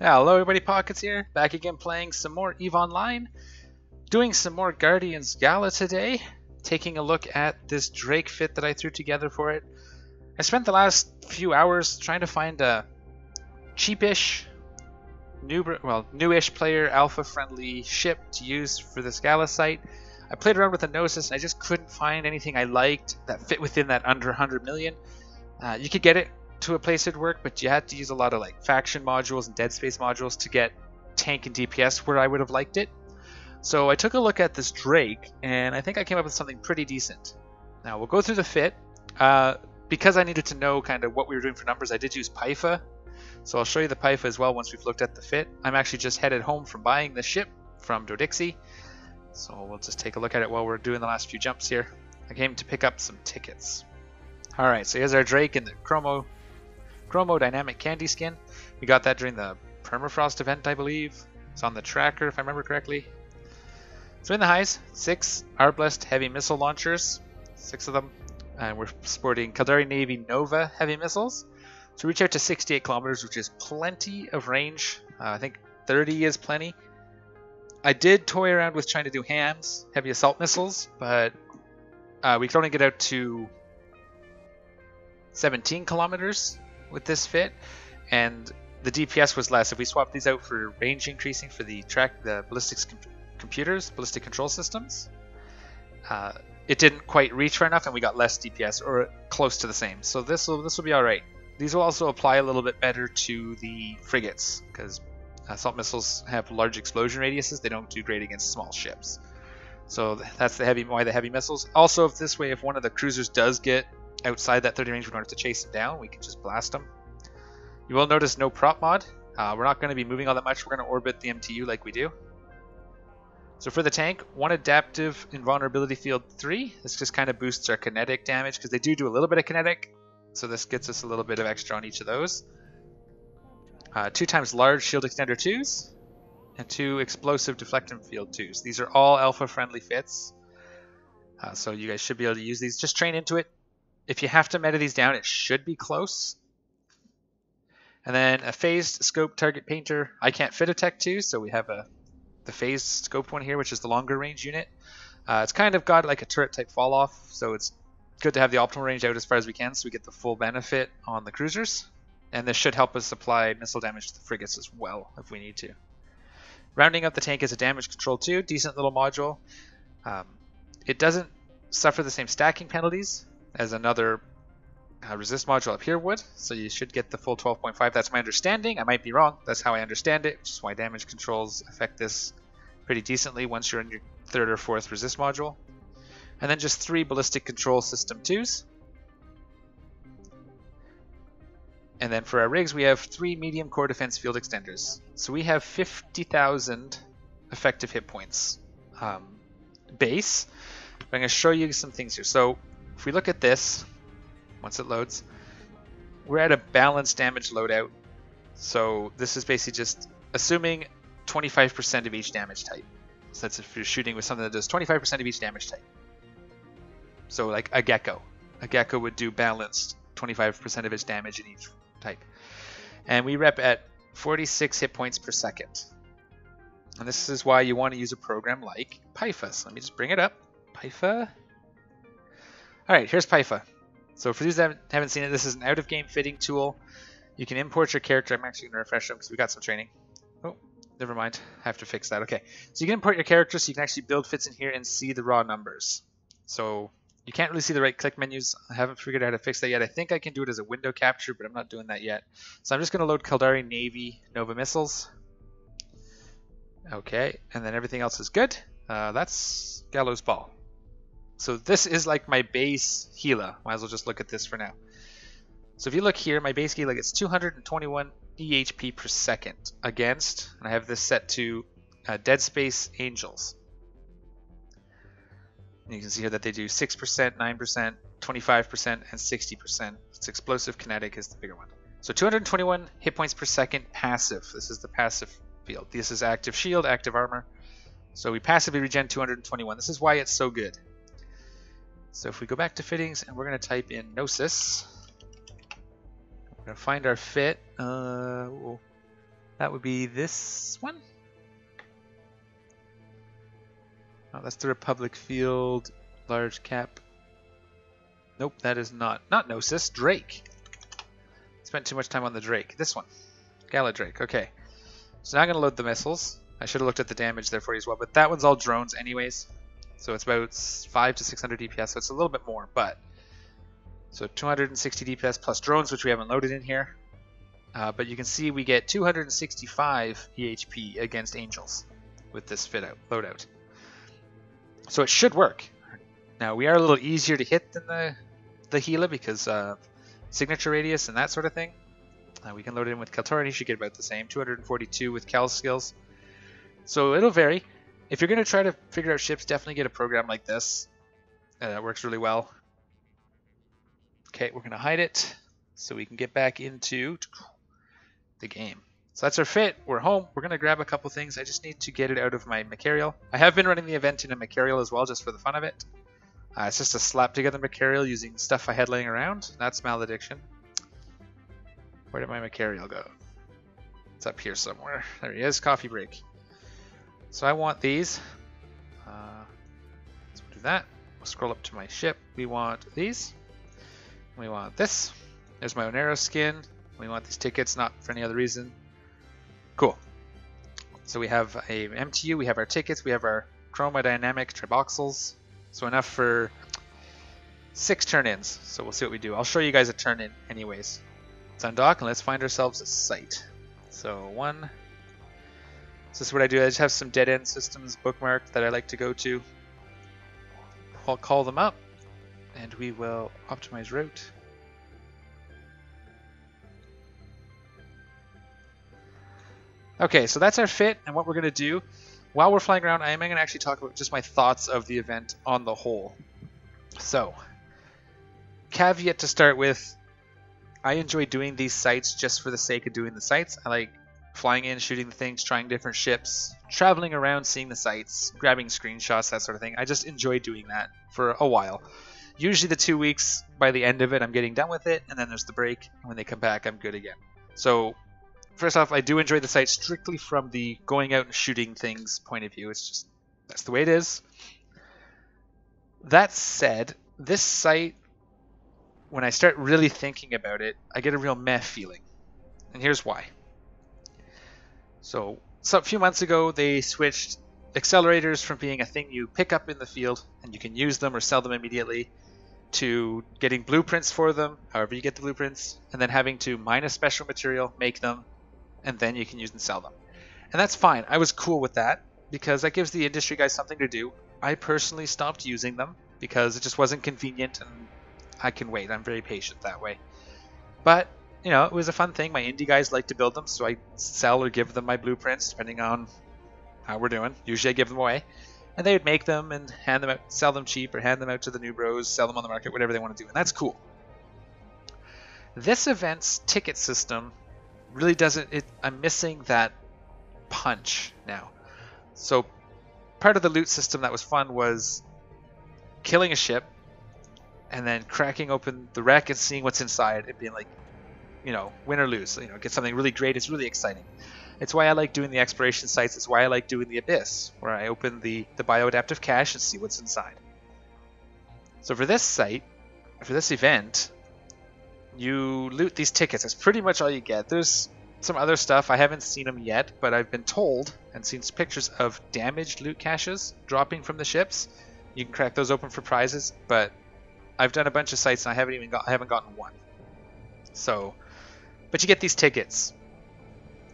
Hello everybody, Pockets here, back again playing some more EVE Online, doing some more Guardians Gala today, taking a look at this Drake fit that I threw together for it. I spent the last few hours trying to find a cheapish, newish player, alpha-friendly ship to use for this Gala site. I played around with the Gnosis and I just couldn't find anything I liked that fit within that under 100 million. You could get it to a place it'd work, but you had to use a lot of like faction modules and dead space modules to get tank and DPS where I would have liked it. So I took a look at this Drake and I think I came up with something pretty decent. Now we'll go through the fit. Because I needed to know kind of what we were doing for numbers, I did use Pyfa. So I'll show you the Pyfa as well once we've looked at the fit. I'm actually just headed home from buying the ship from Dodixie. So we'll just take a look at it while we're doing the last few jumps here. I came to pick up some tickets. Alright, so here's our Drake in the Chromo Dynamic Candy Skin. We got that during the Permafrost event, I believe. It's on the tracker, if I remember correctly. So in the highs, 6 Arbalest heavy missile launchers, 6 of them. And we're sporting Caldari Navy Nova heavy missiles. So reach out to 68 kilometers, which is plenty of range. I think 30 is plenty. I did toy around with trying to do HAMs, heavy assault missiles, but we could only get out to 17 kilometers with this fit, and the DPS was less. If we swap these out for range increasing for the ballistic control systems, it didn't quite reach far enough, and we got less DPS or close to the same. So this will be all right. These will also apply a little bit better to the frigates because assault missiles have large explosion radiuses. They don't do great against small ships. So that's why the heavy missiles. Also, if one of the cruisers does get outside that 30 range, we don't have to chase them down. We can just blast them. You will notice no prop mod. We're not going to be moving all that much. We're going to orbit the MTU like we do. So for the tank, 1 adaptive invulnerability field 3. This just kind of boosts our kinetic damage because they do a little bit of kinetic. So this gets us a little bit of extra on each of those. 2 times large shield extender 2s. And 2 explosive deflection field 2s. These are all alpha friendly fits. So you guys should be able to use these. Just train into it. If you have to meta these down, it should be close. And then a phased scope target painter. I can't fit a tech 2, so we have the phased scope one here, which is the longer range unit. It's kind of got like a turret type fall off, so it's good to have the optimal range out as far as we can so we get the full benefit on the cruisers. And this should help us apply missile damage to the frigates as well if we need to. Rounding up the tank is a damage control 2, decent little module. It doesn't suffer the same stacking penalties as another resist module up here would, so you should get the full 12.5. That's my understanding. I might be wrong. That's how I understand it, which is why damage controls affect this pretty decently once you're in your 3rd or 4th resist module. And then just 3 ballistic control system 2s. And then for our rigs, we have 3 medium core defense field extenders. So we have 50,000 effective hit points base. I'm going to show you some things here. So if we look at this, once it loads, we're at a balanced damage loadout. So this is basically just assuming 25% of each damage type. So that's if you're shooting with something that does 25% of each damage type. So like a gecko. A gecko would do balanced 25% of its damage in each type. And we rep at 46 hit points per second. And this is why you want to use a program like Pyfa. So let me just bring it up. Pyfa. Alright, here's Pyfa. So for those that haven't seen it, this is an out-of-game fitting tool. You can import your character. I'm actually going to refresh them because we got some training. Oh, never mind. I have to fix that. Okay. So you can import your character so you can actually build fits in here and see the raw numbers. So you can't really see the right-click menus. I haven't figured out how to fix that yet. I think I can do it as a window capture, but I'm not doing that yet. So I'm just going to load Caldari Navy Nova missiles. Okay, and then everything else is good. That's Gallows Ball. So this is like my base Gila. Might as well just look at this for now. So if you look here, my base Gila gets 221 EHP per second against, and I have this set to Dead Space Angels. And you can see here that they do 6%, 9%, 25%, and 60%. It's explosive kinetic is the bigger one. So 221 hit points per second passive. This is the passive field. This is active shield, active armor. So we passively regen 221. This is why it's so good. So if we go back to fittings and we're going to type in Gnosis, we're going to find our fit. That would be this one. Oh, that's the Republic Field, large cap. Nope, that is not Gnosis, Drake. Spent too much time on the Drake. This one, Gala Drake. Okay, so now I'm gonna load the missiles. I should have looked at the damage there for you as well, but that one's all drones anyways. So it's about 5 to 600 DPS, so it's a little bit more, but so 260 DPS plus drones, which we haven't loaded in here. But you can see we get 265 EHP against Angels with this fit out loadout. So it should work. Now we are a little easier to hit than the Gila because signature radius and that sort of thing. We can load it in with Caldari and he should get about the same. 242 with Cal skills. So it'll vary. If you're going to try to figure out ships, definitely get a program like this. That works really well. Okay, we're going to hide it so we can get back into the game. So that's our fit. We're home. We're going to grab a couple things. I just need to get it out of my Macarial. I have been running the event in a Macarial as well, just for the fun of it. It's just a slap together Macarial using stuff I had laying around. That's Malediction. Where did my Macarial go? It's up here somewhere. There he is. Coffee break. So I want these. Let's do that. We'll scroll up to my ship. We want these. We want this. There's my Onero skin. We want these tickets, not for any other reason. Cool. So we have a MTU, we have our tickets, we have our chromodynamic triboxels. So enough for 6 turn-ins. So we'll see what we do. I'll show you guys a turn-in anyways. Let's undock and let's find ourselves a site. So one. So this is what I do. I just have some dead-end systems bookmarked that I like to go to. I'll call them up and we will optimize route. Okay, so that's our fit, and what we're going to do while we're flying around, I am going to actually talk about just my thoughts of the event on the whole. So, caveat to start with, I enjoy doing these sites just for the sake of doing the sites. I like flying in, shooting the things, trying different ships, traveling around, seeing the sites, grabbing screenshots, that sort of thing. I just enjoy doing that for a while. Usually the 2 weeks, by the end of it, I'm getting done with it, and then there's the break, and when they come back, I'm good again. So, first off, I do enjoy the site strictly from the going out and shooting things point of view. It's just, that's the way it is. That said, this site, when I start really thinking about it, I get a real meh feeling. And here's why. So a few months ago, they switched accelerators from being a thing you pick up in the field and you can use them or sell them immediately to getting blueprints for them, however you get the blueprints, and then having to mine a special material, make them, and then you can use and sell them. And that's fine. I was cool with that because that gives the industry guys something to do. I personally stopped using them because it just wasn't convenient and I can wait. I'm very patient that way. But, you know, it was a fun thing. My indie guys like to build them, so I sell or give them my blueprints depending on how we're doing. Usually I give them away. And they would make them and hand them out, sell them cheap or hand them out to the new bros, sell them on the market, whatever they want to do. And that's cool. This event's ticket system really doesn't, I'm missing that punch now. So part of the loot system that was fun was killing a ship and then cracking open the wreck and seeing what's inside and being like, you know, win or lose, you know, get something really great. It's really exciting. It's why I like doing the exploration sites. It's why I like doing the Abyss, where I open the bioadaptive cache and see what's inside. So for this site, for this event, you loot these tickets. That's pretty much all you get. There's some other stuff. I haven't seen them yet, but I've been told and seen pictures of damaged loot caches dropping from the ships. You can crack those open for prizes, but I've done a bunch of sites and I haven't gotten one. So, but you get these tickets.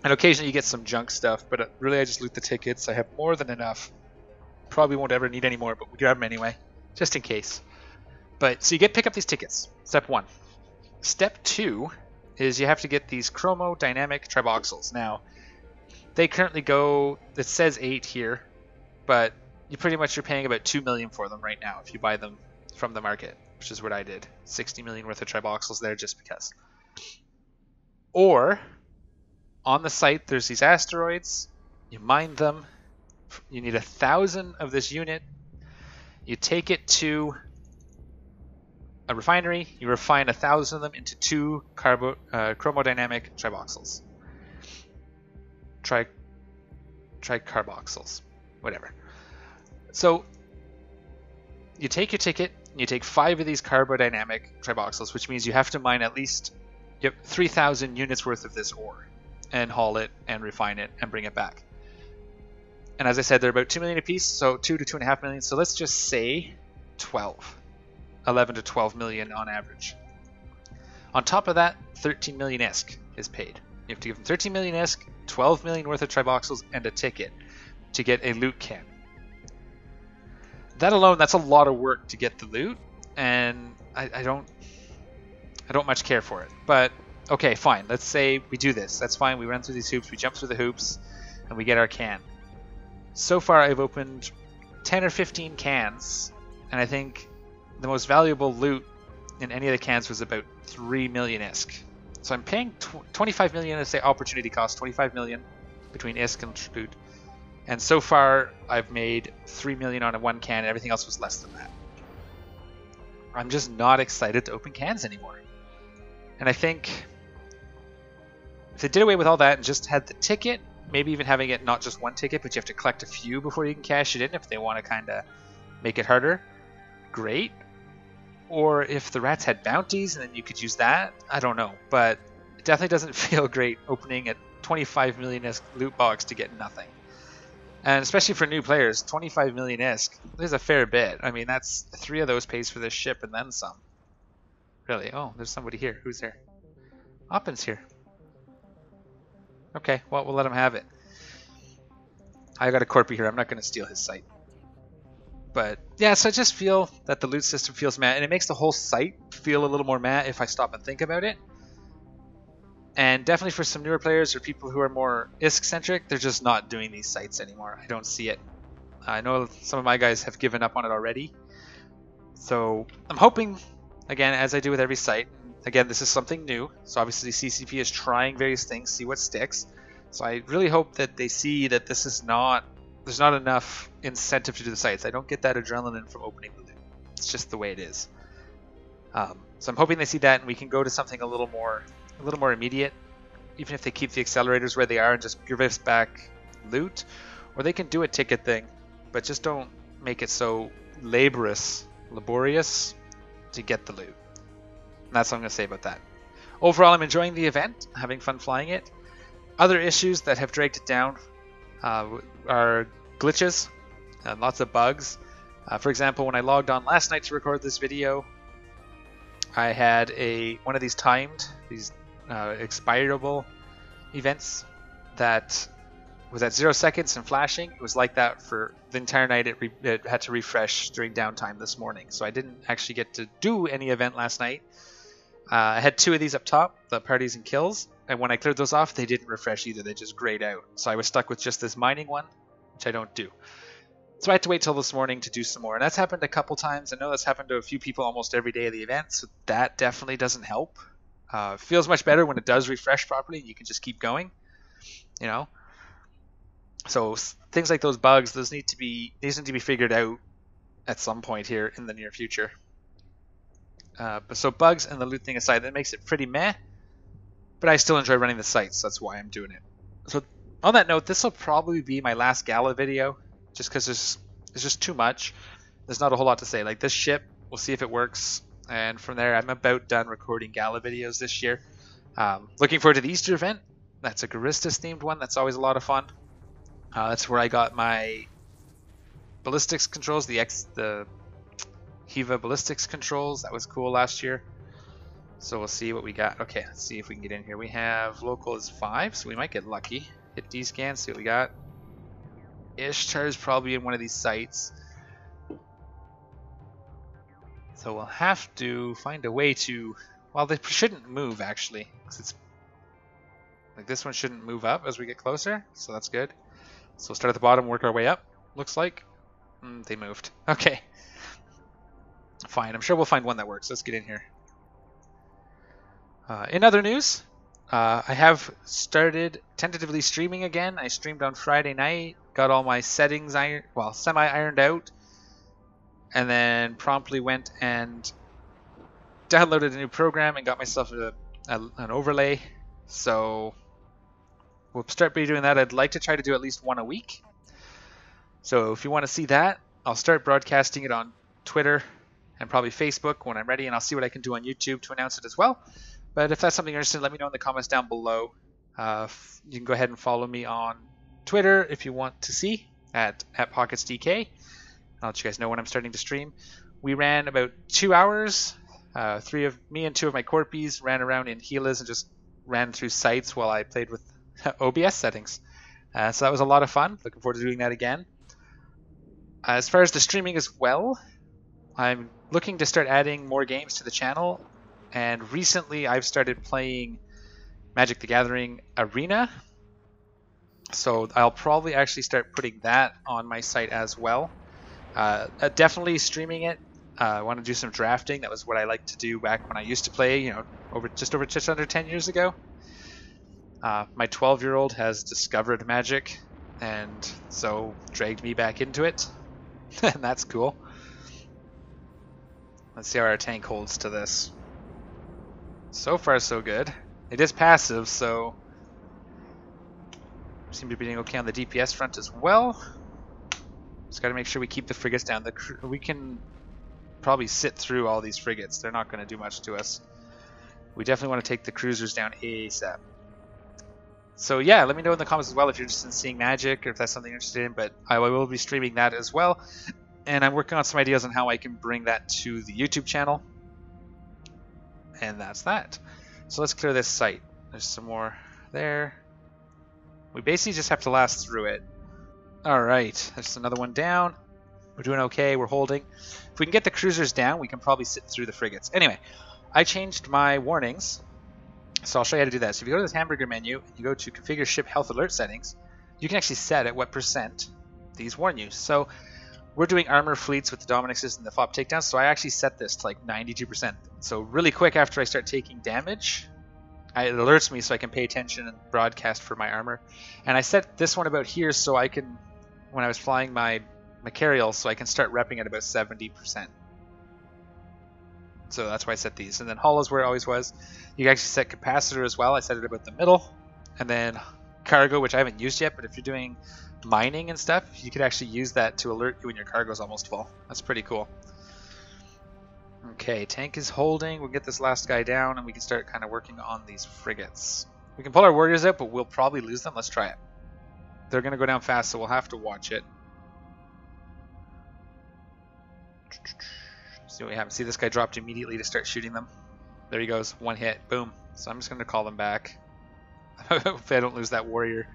And occasionally you get some junk stuff, but really I just loot the tickets. I have more than enough. Probably won't ever need any more, but we grab them anyway, just in case. But so you pick up these tickets. Step 1. Step 2 is you have to get these chromodynamic triboxels. Now, they currently go, it says 8 here, but you're paying about 2 million for them right now if you buy them from the market, which is what I did. 60 million worth of triboxels there just because. Or on the site, there's these asteroids. You mine them. You need 1,000 of this unit. You take it to a refinery. You refine 1,000 of them into 2 chromodynamic triboxels. tricarboxyls, whatever. So you take your ticket, you take 5 of these carbodynamic triboxyls, which means you have to mine at least 3,000 units worth of this ore and haul it and refine it and bring it back. And as I said, they're about 2 million a piece, so 2 to 2.5 million. So let's just say 11 to 12 million on average. On top of that, 13 million ISK is paid. You have to give them 13 million ISK, 12 million worth of triboxyls, and a ticket to get a loot can. That alone, that's a lot of work to get the loot, and I don't much care for it. But okay, fine. Let's say we do this. That's fine. We run through these hoops, we jump through the hoops, and we get our can. So far, I've opened 10 or 15 cans, and I think the most valuable loot in any of the cans was about 3 million ISK. So I'm paying 25 million, let's say opportunity cost, 25 million between ISK and loot. And so far, I've made 3 million on one can, and everything else was less than that. I'm just not excited to open cans anymore. And I think if they did away with all that and just had the ticket, maybe even having it not just one ticket, but you have to collect a few before you can cash it in if they want to kind of make it harder, great. Or if the rats had bounties and then you could use that, I don't know. But it definitely doesn't feel great opening a 25 million ISK loot box to get nothing. And especially for new players, 25 million ISK, there's a fair bit. I mean, that's 3 of those pays for this ship and then some. Really? Oh, there's somebody here. Who's there? Oppin's here. Okay, well, we'll let him have it. I got a Corpy here. I'm not going to steal his site. But yeah, so I just feel that the loot system feels meh, and it makes the whole site feel a little more meh if I stop and think about it. And definitely for some newer players or people who are more ISK-centric, they're just not doing these sites anymore. I don't see it. I know some of my guys have given up on it already. So I'm hoping, again, as I do with every site, again, this is something new. So obviously CCP is trying various things, see what sticks. So I really hope that they see that this is not, there's not enough incentive to do the sites. I don't get that adrenaline from opening the loot. It's just the way it is. So I'm hoping they see that and we can go to something a little more immediate, even if they keep the accelerators where they are and just give us back loot, or they can do a ticket thing, but just don't make it so laborious to get the loot. And that's what I'm going to say about that. Overall, I'm enjoying the event, having fun flying it. Other issues that have dragged it down are glitches and lots of bugs. For example, when I logged on last night to record this video, I had one of these timed, expirable events that was at 0 seconds and flashing. It was like that for the entire night. It had to refresh during downtime this morning. So I didn't actually get to do any event last night. I had 2 of these up top, the parties and kills. And when I cleared those off, they didn't refresh either. They just grayed out. So I was stuck with just this mining one, which I don't do. So I had to wait till this morning to do some more. And that's happened a couple times. I know that's happened to a few people almost every day of the event. So that definitely doesn't help. Feels much better when it does refresh properly and you can just keep going, you know. So things like those bugs, these need to be figured out at some point here in the near future. But so bugs and the loot thing aside, that makes it pretty meh. But I still enjoy running the sites, so that's why I'm doing it. So on that note, this will probably be my last Gala video, just because there's just too much. There's not a whole lot to say. Like this ship, we'll see if it works. And from there, I'm about done recording Gala videos this year. Looking forward to the Easter event. That's a Garistas themed one. That's always a lot of fun. That's where I got my ballistics controls, the Hiva ballistics controls. That was cool last year. So we'll see what we got. Okay, let's see if we can get in here. We have local is 5, so we might get lucky. Hit D-scan, see what we got. Ishtar is probably in one of these sites. So we'll have to find a way to... Well, they shouldn't move, actually. Because it's... Like, this one shouldn't move up as we get closer. So that's good. So we'll start at the bottom, work our way up. Looks like. They moved. Okay. Fine. I'm sure we'll find one that works. Let's get in here. In other news, I have started tentatively streaming again. I streamed on Friday night. Got all my settings semi-ironed out. And then promptly went and downloaded a new program and got myself an overlay. So we'll start be doing that. I'd like to try to do at least one a week. So if you want to see that, I'll start broadcasting it on Twitter and probably Facebook when I'm ready, and I'll see what I can do on YouTube to announce it as well. But if that's something you're interested in, let me know in the comments down below. You can go ahead and follow me on Twitter if you want to see at PocketsDK. I'll let you guys know when I'm starting to stream. We ran about 2 hours. Me and 2 of my corpies ran around in Gilas and just ran through sites while I played with OBS settings. So that was a lot of fun. Looking forward to doing that again. As far as the streaming as well, I'm looking to start adding more games to the channel. And recently I've started playing Magic the Gathering Arena. So I'll probably actually start putting that on my site as well. Definitely streaming it. I want to do some drafting. That was what I liked to do back when I used to play, you know, just under 10 years ago. My 12-year-old has discovered Magic, and so dragged me back into it. And that's cool. Let's see how our tank holds to this. So far, so good. It is passive, so seem to be doing okay on the DPS front as well. Just got to make sure we keep the frigates down. We can probably sit through all these frigates. They're not going to do much to us. We definitely want to take the cruisers down ASAP. So yeah, let me know in the comments as well if you're interested in seeing Magic or if that's something you're interested in. But I will be streaming that as well. And I'm working on some ideas on how I can bring that to the YouTube channel. And that's that. So let's clear this site. There's some more there. We basically just have to last through it. Alright, there's another one down. We're doing okay, we're holding. If we can get the cruisers down, we can probably sit through the frigates. Anyway, I changed my warnings. So I'll show you how to do that. So if you go to this hamburger menu, and you go to Configure Ship Health Alert Settings, you can actually set at what % these warn you. So we're doing armor fleets with the Dominixes and the FOP takedowns, so I actually set this to like 92%. So really quick after I start taking damage, it alerts me so I can pay attention and broadcast for my armor. And I set this one about here so I can, when I was flying my Macarial, so I can start repping at about 70%. So that's why I set these. And then hull is where it always was. You can actually set capacitor as well. I set it about the middle. And then cargo, which I haven't used yet, but if you're doing mining and stuff, you could actually use that to alert you when your cargo is almost full. That's pretty cool. Okay, tank is holding. We'll get this last guy down and we can start kind of working on these frigates. We can pull our warriors out, but we'll probably lose them. Let's try it. They're going to go down fast, so we'll have to watch it. See what we have. See, this guy dropped immediately to start shooting them. There he goes. One hit. Boom. So I'm just going to call them back. Hopefully I don't lose that warrior.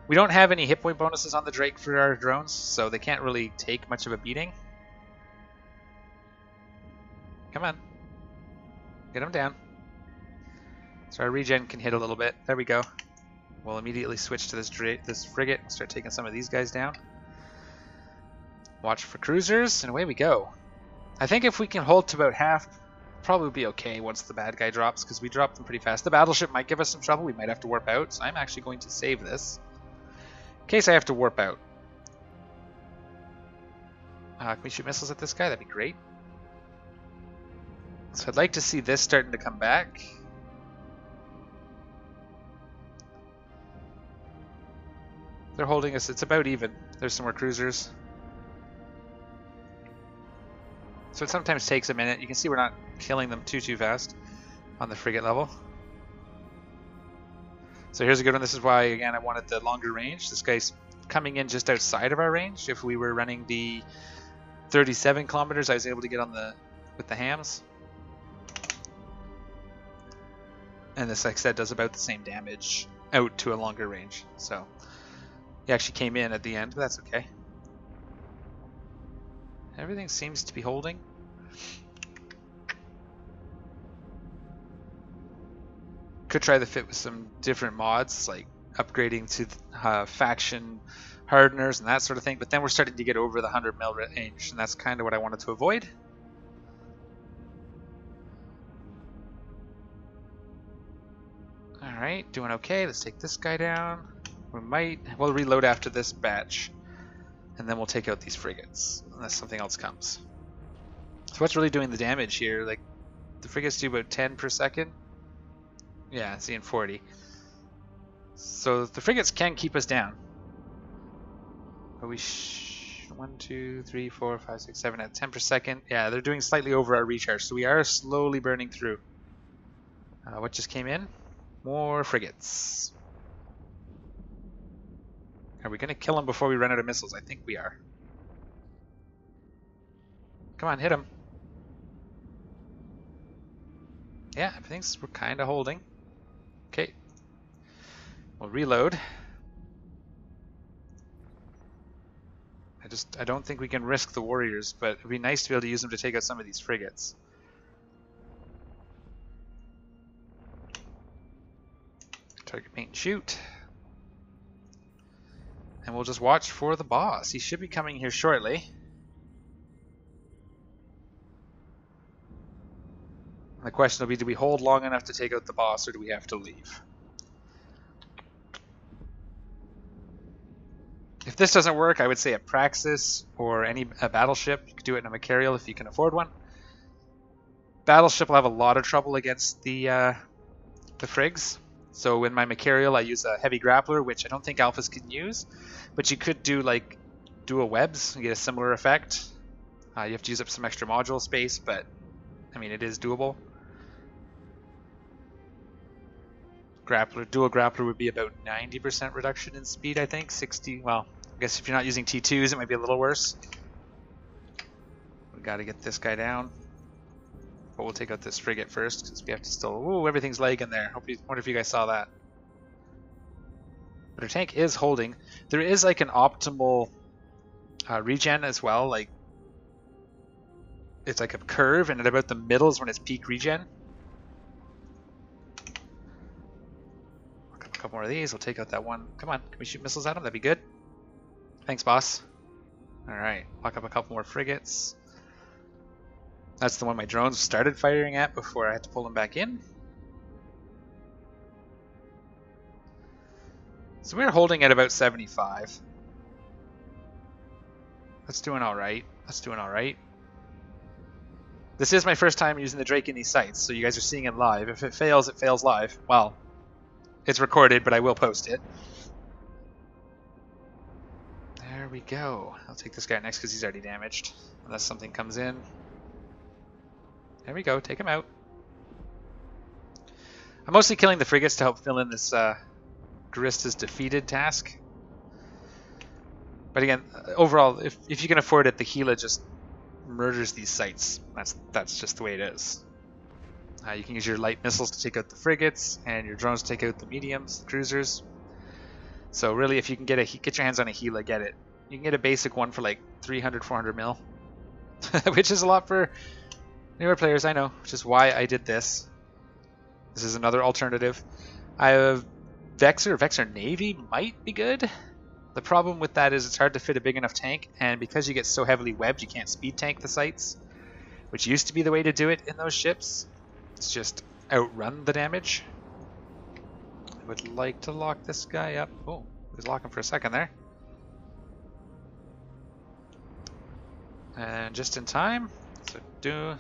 We don't have any hit point bonuses on the Drake for our drones, so they can't really take much of a beating. Come on. Get them down. So our regen can hit a little bit. There we go. We'll immediately switch to this frigate and start taking some of these guys down. Watch for cruisers, and away we go. I think if we can hold to about half, probably be okay once the bad guy drops, because we drop them pretty fast. The battleship might give us some trouble. We might have to warp out, so I'm actually going to save this in case I have to warp out. Can we shoot missiles at this guy? That'd be great. So I'd like to see this starting to come back. They're holding us. It's about even. There's some more cruisers. So it sometimes takes a minute. You can see we're not killing them too fast on the frigate level. So here's a good one. This is why, again, I wanted the longer range. This guy's coming in just outside of our range. If we were running the 37 kilometers, I was able to get on with the hams. And this, like I said, does about the same damage out to a longer range. So he actually came in at the end, but that's okay. Everything seems to be holding. Could try the fit with some different mods, like upgrading to faction hardeners and that sort of thing, but then we're starting to get over the 100 mil range, and that's kind of what I wanted to avoid. Alright, doing okay. Let's take this guy down. We'll reload after this batch, and then we'll take out these frigates, unless something else comes. So what's really doing the damage here? Like, the frigates do about 10 per second. Yeah, seeing 40. So the frigates can keep us down. But we 1, 2, 3, 4, 5, 6, 7 at 10 per second. Yeah, they're doing slightly over our recharge, so we are slowly burning through. What just came in? More frigates. Are we going to kill them before we run out of missiles? I think we are. Come on, hit them. Yeah, everything's we're kind of holding. Okay. We'll reload. I don't think we can risk the warriors, but it'd be nice to be able to use them to take out some of these frigates. Target paint and shoot. And we'll just watch for the boss. He should be coming here shortly. And the question will be, do we hold long enough to take out the boss, or do we have to leave? If this doesn't work, I would say a Praxis or a battleship. You could do it in a Machariel if you can afford one. Battleship will have a lot of trouble against the frigs. So in my Machariel, I use a heavy grappler, which I don't think alphas can use. But you could do like dual webs and get a similar effect. You have to use up some extra module space, but I mean, it is doable. Dual grappler would be about 90% reduction in speed, I think. 60, well, I guess if you're not using T2s, it might be a little worse. We got to get this guy down. But we'll take out this frigate first, because we have to still... Ooh, everything's lagging there. Wonder if you guys saw that. But our tank is holding. There is like an optimal regen as well. Like, it's like a curve, and at about the middle is when it's peak regen. A couple more of these. We'll take out that one. Come on, can we shoot missiles at him? That'd be good. Thanks, boss. Alright, lock up a couple more frigates. That's the one my drones started firing at before I had to pull them back in. So we're holding at about 75. That's doing alright. That's doing alright. This is my first time using the Drake in these sites, so you guys are seeing it live. If it fails live. Well, it's recorded, but I will post it. There we go. I'll take this guy next because he's already damaged. Unless something comes in. There we go. Take him out. I'm mostly killing the frigates to help fill in this Garista's defeated task. But again, overall, if you can afford it, the Gila just murders these sites. That's just the way it is. You can use your light missiles to take out the frigates, and your drones to take out the mediums, the cruisers. So really, if you can get your hands on a Gila, get it. You can get a basic one for like 300, 400 mil, which is a lot for newer players, I know, which is why I did this. This is another alternative. I have Vexor Navy might be good. The problem with that is it's hard to fit a big enough tank, and because you get so heavily webbed, you can't speed tank the sites, which used to be the way to do it in those ships. It's just outrun the damage. I would like to lock this guy up. Oh, he was locking for a second there. And just in time. So do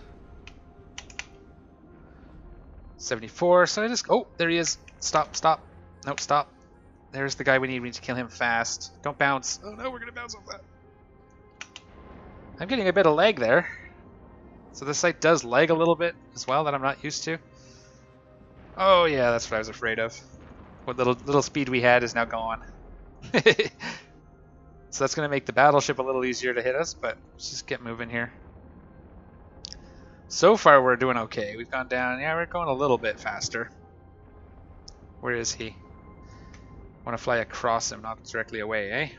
74. So I just... Oh, there he is. Stop, stop. Nope, stop. There's the guy we need. We need to kill him fast. Don't bounce. Oh no, we're going to bounce off that. I'm getting a bit of lag there. So this site does lag a little bit as well that I'm not used to. Oh yeah, that's what I was afraid of. What little speed we had is now gone. So that's going to make the battleship a little easier to hit us, but let's just get moving here. So far we're doing okay. We've gone down. Yeah, we're going a little bit faster. Where is he? I want to fly across him, not directly away, eh?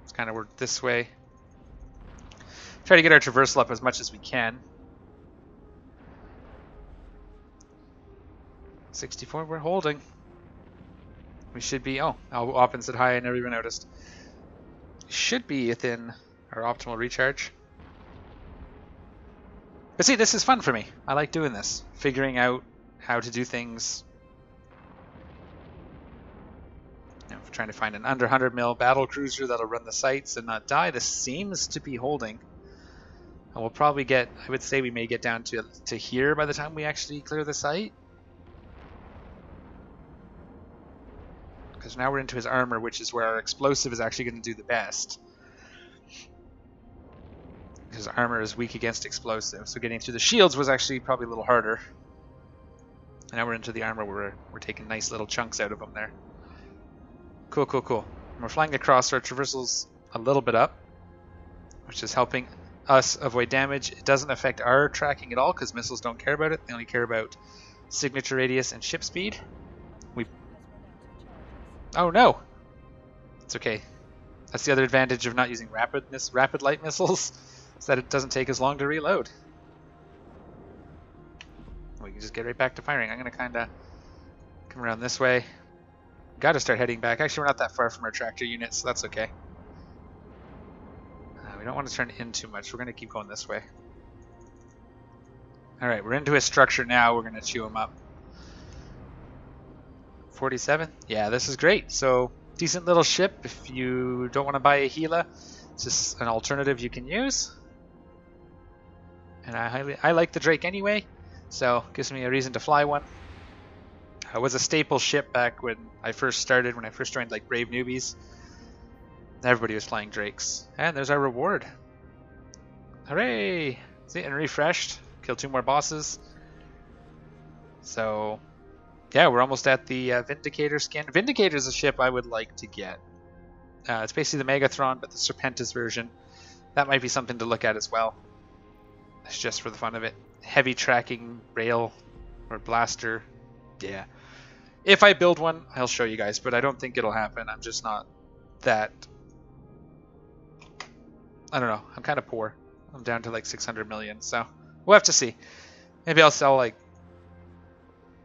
Let's kind of work this way. Try to get our traversal up as much as we can. 64, we're holding. We should be, oh, opposite high, I never even noticed. Should be within our optimal recharge. But see, this is fun for me. I like doing this. Figuring out how to do things. You know, trying to find an under 100 mil battle cruiser that'll run the sites and not die. This seems to be holding. And we'll probably get, I would say we may get down to here by the time we actually clear the site. because now we're into his armor, which is where our explosive is actually going to do the best. His armor is weak against explosive, so getting through the shields was actually probably a little harder. And now we're into the armor where we're taking nice little chunks out of him there. Cool, cool, cool. And we're flying across, our traversal's a little bit up, which is helping us avoid damage. It doesn't affect our tracking at all because missiles don't care about it. They only care about signature radius and ship speed. Oh no! It's okay. That's the other advantage of not using rapid light missiles, is that it doesn't take as long to reload. We can just get right back to firing. I'm going to kind of come around this way. Got to start heading back. Actually, we're not that far from our tractor unit, so that's okay. We don't want to turn in too much. We're going to keep going this way. Alright, we're into his structure now. We're going to chew him up. 47? Yeah, this is great. So, decent little ship. If you don't want to buy a Gila, it's just an alternative you can use. And I like the Drake anyway, so gives me a reason to fly one. It was a staple ship back when I first started, when I first joined like Brave Newbies. Everybody was flying Drakes. And there's our reward. Hooray! See, and refreshed. Killed 2 more bosses. So, yeah, we're almost at the Vindicator skin. Vindicator is a ship I would like to get. It's basically the Megathron, but the Serpentis version. That might be something to look at as well. It's just for the fun of it. Heavy tracking rail or blaster. Yeah. If I build one, I'll show you guys, but I don't think it'll happen. I'm just not that... I don't know. I'm kind of poor. I'm down to like 600 million, so we'll have to see. Maybe I'll sell like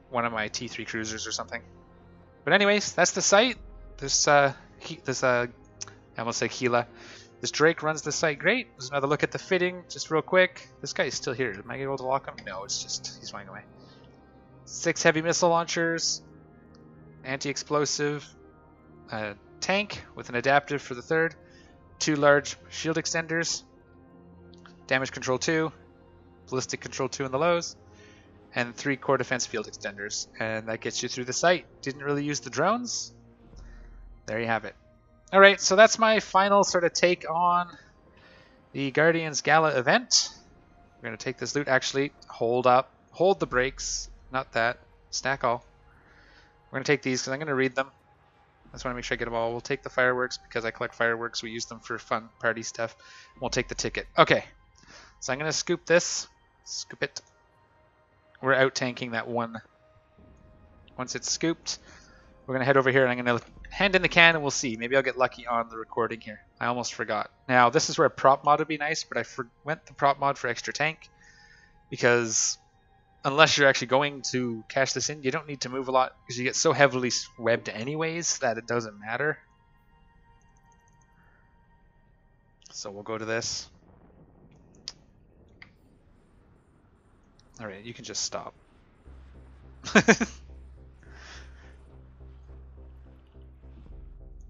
one of my T3 cruisers or something. But anyways, that's the site. I almost said Gila. This Drake runs the site great. There's another look at the fitting, just real quick. This guy is still here. Am I able to lock him? No, it's just he's flying away. 6 heavy missile launchers, anti-explosive tank with an adaptive for the 3rd, 2 large shield extenders, damage control 2, ballistic control 2 in the lows, and 3 core defense field extenders. And that gets you through the site. Didn't really use the drones. There you have it. Alright, so that's my final sort of take on the Guardians Gala event. We're going to take this loot. Actually, hold up. Hold the brakes. Not that. Stack all. We're going to take these because I'm going to read them. I just want to make sure I get them all. We'll take the fireworks because I collect fireworks. We use them for fun party stuff. We'll take the ticket. Okay, so I'm going to scoop this. Scoop it. We're out tanking that one. Once it's scooped, we're going to head over here and I'm going to hand in the can and we'll see. Maybe I'll get lucky on the recording here. I almost forgot. Now, this is where a prop mod would be nice, but I went the prop mod for extra tank because unless you're actually going to cash this in, you don't need to move a lot because you get so heavily webbed anyways that it doesn't matter. So we'll go to this. Alright, you can just stop.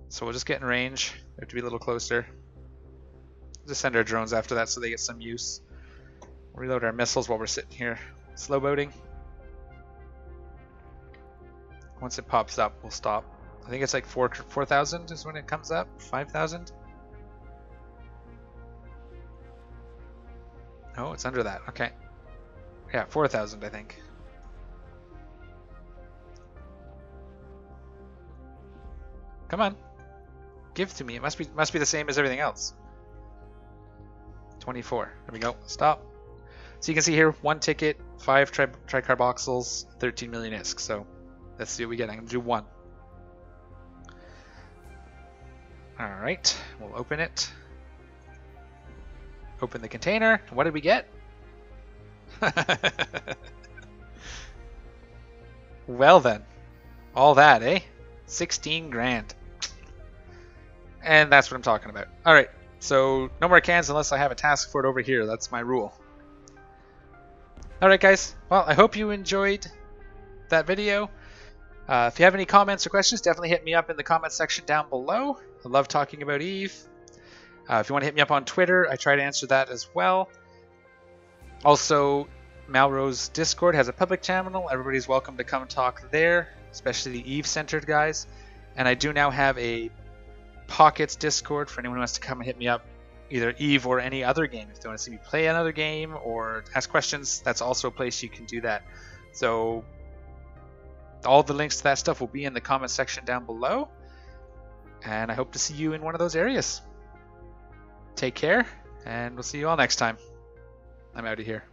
So we'll just get in range. We have to be a little closer. Just send our drones after that so they get some use. Reload our missiles while we're sitting here slow boating. Once it pops up, we'll stop. I think it's like 4,000 is when it comes up. 5,000? Oh, it's under that. Okay. Yeah, 4,000 I think. Come on. Give to me. It must be the same as everything else. 24. There we go. Stop. So you can see here, 1 ticket, 5 tricarboxyls, 13 million ISK. So let's see what we get. I'm going to do 1. Alright, we'll open it. Open the container. What did we get? Well then. All that, eh? 16 grand. And that's what I'm talking about. Alright, so no more cans unless I have a task for it over here. That's my rule. Alright guys, well I hope you enjoyed that video. If you have any comments or questions, definitely hit me up in the comment section down below. I love talking about Eve. If you want to hit me up on Twitter, I try to answer that as well. Also, Malro's Discord has a public channel. Everybody's welcome to come talk there, especially the Eve-centered guys. And I do now have a Pockets Discord for anyone who wants to come and hit me up, either Eve or any other game. If they want to see me play another game or ask questions, that's also a place you can do that. So all the links to that stuff will be in the comment section down below. And I hope to see you in one of those areas. Take care, and we'll see you all next time. I'm out of here.